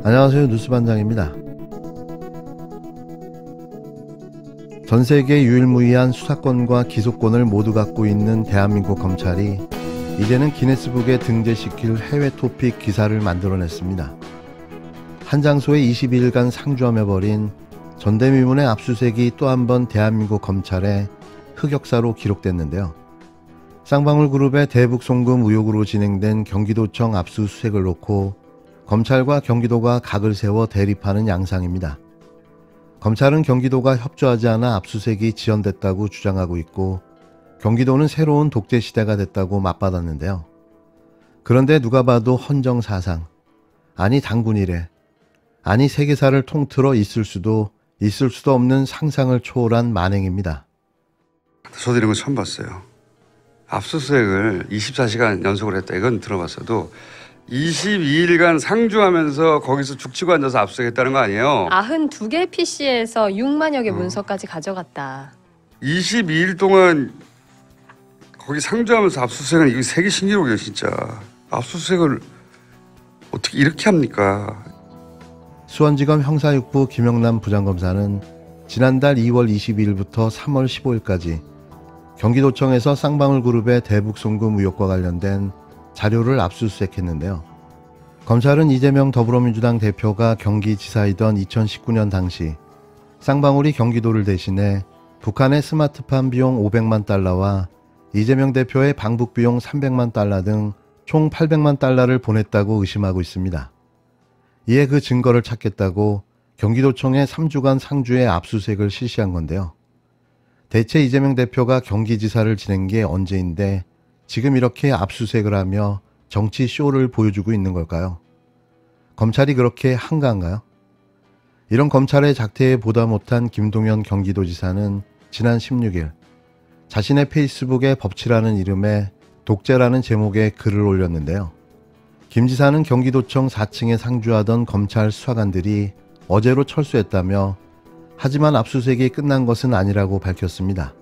안녕하세요, 뉴스반장입니다. 전세계 유일무이한 수사권과 기소권을 모두 갖고 있는 대한민국 검찰이 이제는 기네스북에 등재시킬 해외 토픽 기사를 만들어냈습니다. 한 장소에 22일간 상주하며버린 전대미문의 압수수색이 또 한 번 대한민국 검찰의 흑역사로 기록됐는데요. 쌍방울그룹의 대북 송금 의혹으로 진행된 경기도청 압수수색을 놓고 검찰과 경기도가 각을 세워 대립하는 양상입니다. 검찰은 경기도가 협조하지 않아 압수수색이 지연됐다고 주장하고 있고, 경기도는 새로운 독재 시대가 됐다고 맞받았는데요. 그런데 누가 봐도 헌정사상, 아니 당군이래, 아니 세계사를 통틀어 있을 수도 없는 상상을 초월한 만행입니다. 저도 이런 거 처음 봤어요. 압수수색을 24시간 연속으로 했다, 이건 들어봤어도 22일간 상주하면서 거기서 죽치고 앉아서 압수수색했다는 거 아니에요? 92개 PC에서 6만여 개 문서까지 가져갔다. 22일 동안 거기 상주하면서 압수수색은 이게 세계 신기록이에요, 진짜. 압수수색을 어떻게 이렇게 합니까? 수원지검 형사6부 김영남 부장검사는 지난달 2월 22일부터 3월 15일까지 경기도청에서 쌍방울그룹의 대북 송금 의혹과 관련된 자료를 압수수색했는데요. 검찰은 이재명 더불어민주당 대표가 경기지사이던 2019년 당시 쌍방울이 경기도를 대신해 북한의 스마트팜 비용 500만 달러와 이재명 대표의 방북 비용 300만 달러 등 총 800만 달러를 보냈다고 의심하고 있습니다. 이에 그 증거를 찾겠다고 경기도청에 3주간 상주에 압수수색을 실시한 건데요. 대체 이재명 대표가 경기지사를 지낸 게 언제인데 지금 이렇게 압수수색을 하며 정치 쇼를 보여주고 있는 걸까요? 검찰이 그렇게 한가한가요? 이런 검찰의 작태에 보다 못한 김동연 경기도지사는 지난 16일 자신의 페이스북에 법치라는 이름의 독재라는 제목의 글을 올렸는데요. 김 지사는 경기도청 4층에 상주하던 검찰 수사관들이 어제로 철수했다며, 하지만 압수수색이 끝난 것은 아니라고 밝혔습니다.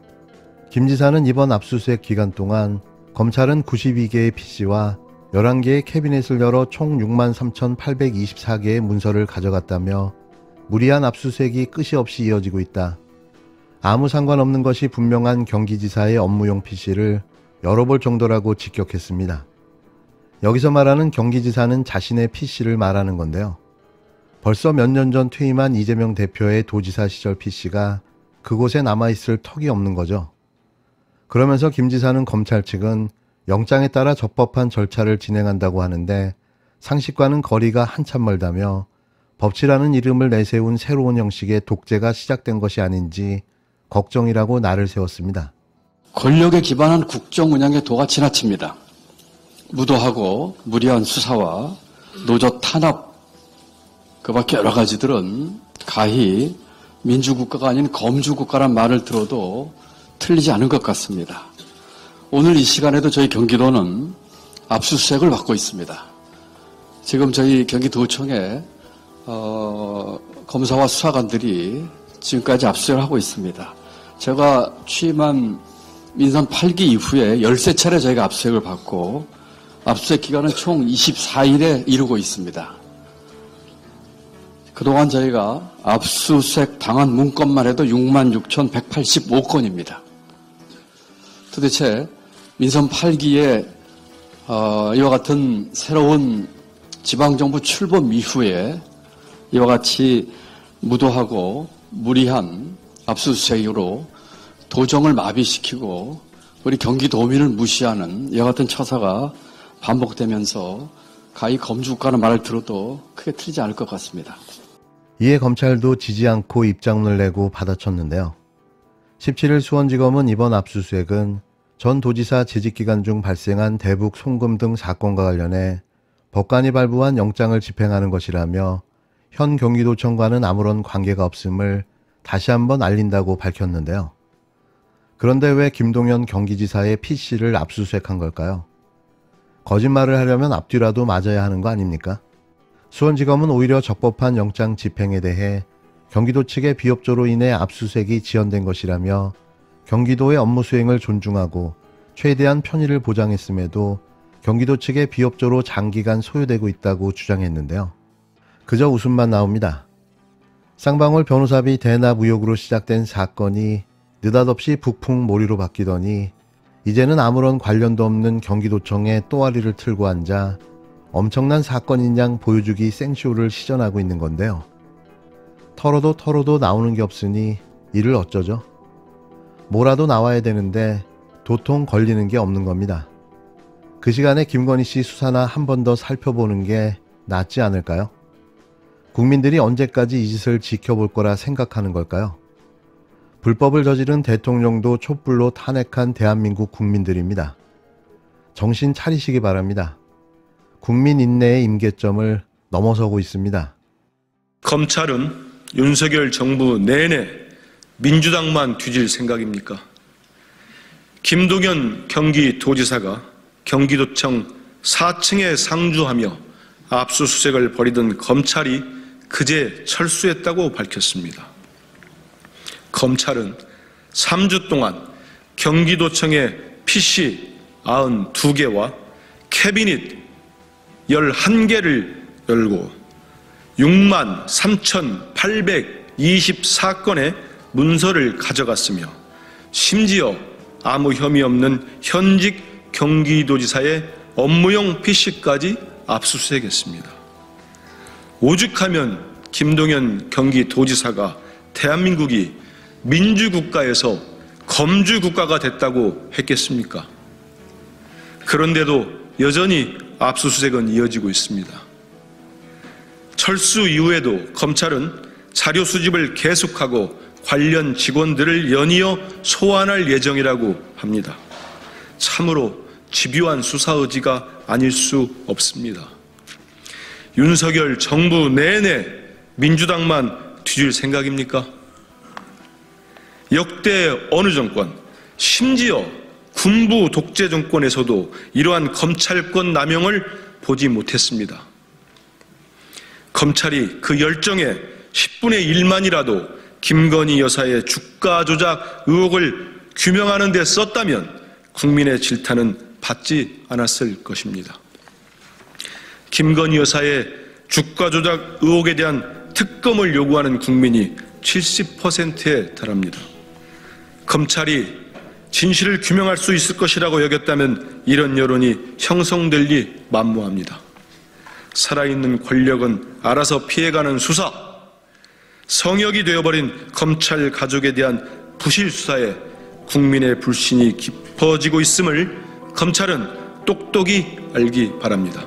김 지사는 이번 압수수색 기간 동안 검찰은 92개의 PC와 11개의 캐비넷을 열어 총 63,824개의 문서를 가져갔다며, 무리한 압수수색이 끝이 없이 이어지고 있다, 아무 상관없는 것이 분명한 경기지사의 업무용 PC를 열어볼 정도라고 직격했습니다. 여기서 말하는 경기지사는 자신의 PC를 말하는 건데요. 벌써 몇 년 전 퇴임한 이재명 대표의 도지사 시절 PC가 그곳에 남아있을 턱이 없는 거죠. 그러면서 김 지사는 검찰 측은 영장에 따라 적법한 절차를 진행한다고 하는데 상식과는 거리가 한참 멀다며, 법치라는 이름을 내세운 새로운 형식의 독재가 시작된 것이 아닌지 걱정이라고 날을 세웠습니다. 권력에 기반한 국정 운영의 도가 지나칩니다. 무도하고 무리한 수사와 노조 탄압, 그 밖에 여러 가지들은 가히 민주국가가 아닌 검주국가란 말을 들어도 틀리지 않은 것 같습니다. 오늘 이 시간에도 저희 경기도는 압수수색을 받고 있습니다. 지금 저희 경기도청에 검사와 수사관들이 지금까지 압수수색을 하고 있습니다. 제가 취임한 민선 8기 이후에 13차례 저희가 압수수색을 받고, 압수수색 기간은 총 24일에 이르고 있습니다. 그동안 저희가 압수수색 당한 문건만 해도 66,185건입니다. 도대체 민선 8기에 이와 같은 새로운 지방정부 출범 이후에 이와 같이 무도하고 무리한 압수수색으로 도정을 마비시키고 우리 경기도민을 무시하는 이와 같은 처사가 반복되면서 가히 검주국가라는 말을 들어도 크게 틀리지 않을 것 같습니다. 이에 검찰도 지지 않고 입장문을 내고 받아쳤는데요. 17일 수원지검은 이번 압수수색은 전 도지사 재직기간 중 발생한 대북 송금 등 사건과 관련해 법관이 발부한 영장을 집행하는 것이라며, 현 경기도청과는 아무런 관계가 없음을 다시 한번 알린다고 밝혔는데요. 그런데 왜 김동연 경기지사의 PC를 압수수색한 걸까요? 거짓말을 하려면 앞뒤라도 맞아야 하는 거 아닙니까? 수원지검은 오히려 적법한 영장 집행에 대해 경기도 측의 비협조로 인해 압수수색이 지연된 것이라며, 경기도의 업무 수행을 존중하고 최대한 편의를 보장했음에도 경기도 측의 비협조로 장기간 소요되고 있다고 주장했는데요. 그저 웃음만 나옵니다. 쌍방울 변호사비 대납 의혹으로 시작된 사건이 느닷없이 북풍몰이로 바뀌더니 이제는 아무런 관련도 없는 경기도청에 또아리를 틀고 앉아 엄청난 사건인 양 보여주기 생쇼를 시전하고 있는 건데요. 털어도 나오는 게 없으니 이를 어쩌죠? 뭐라도 나와야 되는데 도통 걸리는 게 없는 겁니다. 그 시간에 김건희 씨 수사나 한 번 더 살펴보는 게 낫지 않을까요? 국민들이 언제까지 이 짓을 지켜볼 거라 생각하는 걸까요? 불법을 저지른 대통령도 촛불로 탄핵한 대한민국 국민들입니다. 정신 차리시기 바랍니다. 국민 인내의 임계점을 넘어서고 있습니다. 검찰은 윤석열 정부 내내 민주당만 뒤질 생각입니까? 김동연 경기도지사가 경기도청 4층에 상주하며 압수수색을 벌이던 검찰이 그제 철수했다고 밝혔습니다. 검찰은 3주 동안 경기도청의 PC 92개와 캐비닛 11개를 열고 6만 3,824건의 문서를 가져갔으며 심지어 아무 혐의 없는 현직 경기도지사의 업무용 PC까지 압수수색했습니다. 오죽하면 김동연 경기도지사가 대한민국이 민주국가에서 검주국가가 됐다고 했겠습니까? 그런데도 여전히 압수수색은 이어지고 있습니다. 철수 이후에도 검찰은 자료 수집을 계속하고 관련 직원들을 연이어 소환할 예정이라고 합니다. 참으로 집요한 수사 의지가 아닐 수 없습니다. 윤석열 정부 내내 민주당만 뒤질 생각입니까? 역대 어느 정권, 심지어 군부 독재 정권에서도 이러한 검찰권 남용을 보지 못했습니다. 검찰이 그 열정의 10분의 1만이라도 김건희 여사의 주가 조작 의혹을 규명하는 데 썼다면 국민의 질타는 받지 않았을 것입니다. 김건희 여사의 주가 조작 의혹에 대한 특검을 요구하는 국민이 70%에 달합니다. 검찰이 진실을 규명할 수 있을 것이라고 여겼다면 이런 여론이 형성될 리 만무합니다. 살아있는 권력은 알아서 피해가는 수사, 성역이 되어버린 검찰 가족에 대한 부실 수사에 국민의 불신이 깊어지고 있음을 검찰은 똑똑히 알기 바랍니다.